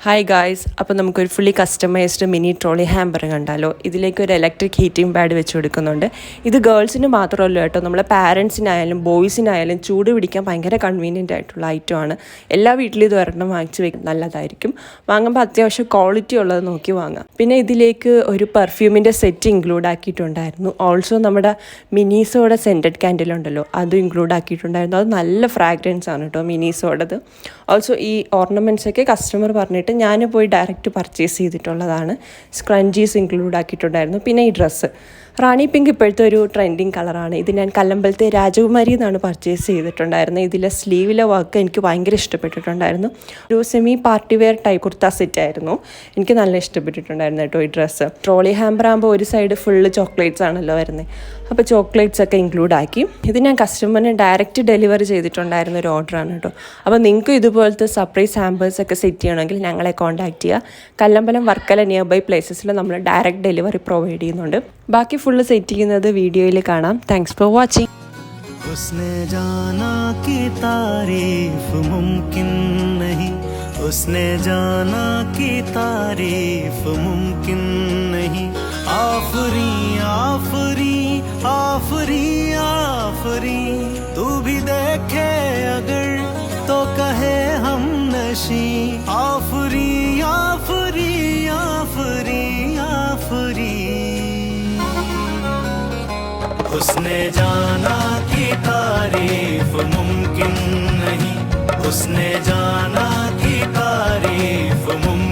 Hi guys, അപ്പോൾ നമുക്കൊരു fully customised mini trolley hamper കണ്ടാലോ. ഇതിലേക്ക് ഒരു ഇലക്ട്രിക് ഹീറ്റിംഗ് പാഡ് വെച്ച് കൊടുക്കുന്നുണ്ട്. ഇത് ഗേൾസിന് മാത്രമല്ല കേട്ടോ, നമ്മളെ പാരൻസിനായാലും ബോയ്സിനായാലും ചൂട് പിടിക്കാൻ ഭയങ്കര കൺവീനിയൻ്റ് ആയിട്ടുള്ള ഐറ്റമാണ്. എല്ലാ വീട്ടിലും ഇത് ഒരെണ്ണം വാങ്ങിച്ച് വെക്കാൻ നല്ലതായിരിക്കും. വാങ്ങുമ്പോൾ അത്യാവശ്യം ക്വാളിറ്റി ഉള്ളത് നോക്കി വാങ്ങാം. പിന്നെ ഇതിലേക്ക് ഒരു പെർഫ്യൂമിൻ്റെ സെറ്റ് ഇൻക്ലൂഡ് ആക്കിയിട്ടുണ്ടായിരുന്നു. ഓൾസോ നമ്മുടെ മിനീസോടെ സെൻറ്റഡ് ക്യാൻഡിൽ ഉണ്ടല്ലോ, അതും ഇൻക്ലൂഡ് ആക്കിയിട്ടുണ്ടായിരുന്നു. അത് നല്ല ഫ്രാഗ്രൻസ് ആണ് കേട്ടോ മിനീസോടത്. ഓൾസോ ഈ ഓർണമെൻറ്റ്സൊക്കെ കസ്റ്റമർ പറഞ്ഞിട്ട് ഞാൻ പോയി ഡയറക്റ്റ് പർച്ചേസ് ചെയ്തിട്ടുള്ളതാണ്. സ്ക്രഞ്ചീസ് ഇൻക്ലൂഡ് ആക്കിയിട്ടുണ്ടായിരുന്നു. പിന്നെ ഈ ഡ്രസ്സ് റാണി പിങ്ക് ഇപ്പോഴത്തെ ഒരു ട്രെൻഡിങ് കളറാണ്. ഇത് ഞാൻ കല്ലമ്പലത്തെ രാജകുമാരി എന്നാണ് പർച്ചേസ് ചെയ്തിട്ടുണ്ടായിരുന്നത്. ഇതിലെ സ്ലീവിലെ വർക്ക് എനിക്ക് ഭയങ്കര ഇഷ്ടപ്പെട്ടിട്ടുണ്ടായിരുന്നു. ഒരു semi party wear type kurta set ആയിരുന്നു. എനിക്ക് നല്ല ഇഷ്ടപ്പെട്ടിട്ടുണ്ടായിരുന്നു കേട്ടോ ഈ ഡ്രസ്സ്. ട്രോളി ഹാമ്പർ ആകുമ്പോൾ ഒരു സൈഡ് ഫുള്ള് ചോക്ലേറ്റ്സ് ആണല്ലോ വരുന്നത്, അപ്പോൾ ചോക്ലേറ്റ്സ് ഒക്കെ ഇൻക്ലൂഡ് ആക്കി. ഇത് ഞാൻ കസ്റ്റമറിന് ഡയറക്റ്റ് ഡെലിവറി ചെയ്തിട്ടുണ്ടായിരുന്ന ഒരു ഓർഡറാണ് കേട്ടോ. അപ്പോൾ നിങ്ങൾക്ക് ഇതുപോലത്തെ സർപ്രൈസ് ഹാമ്പേഴ്സ് ഒക്കെ സെറ്റ് ചെയ്യണമെങ്കിൽ ഞങ്ങളെ കോൺടാക്ട് ചെയ്യുക. കല്ലമ്പലം വർക്കല നിയർ ബൈ പ്ലേസസിൽ നമ്മൾ ഡയറക്റ്റ് ഡെലിവറി പ്രൊവൈഡ് ചെയ്യുന്നുണ്ട്. ബാക്കി ഫുള്ള് സെറ്റ് ചെയ്യുന്നത് വീഡിയോയിൽ കാണാം. Thanks for watching. उसने जाना कि तारीफ मुमकिन नहीं, उसने जाना कि तारीफ मुमकिन नहीं. आफरी आफरी आफरी आफरी, तू भी देखे अगर तो कहे हम नशी. आफरी आफरी आफरी आफरी, उसने जाना कि तारीफ मुमकिन नहीं, उसने जाना कि तारीफ मुमकिन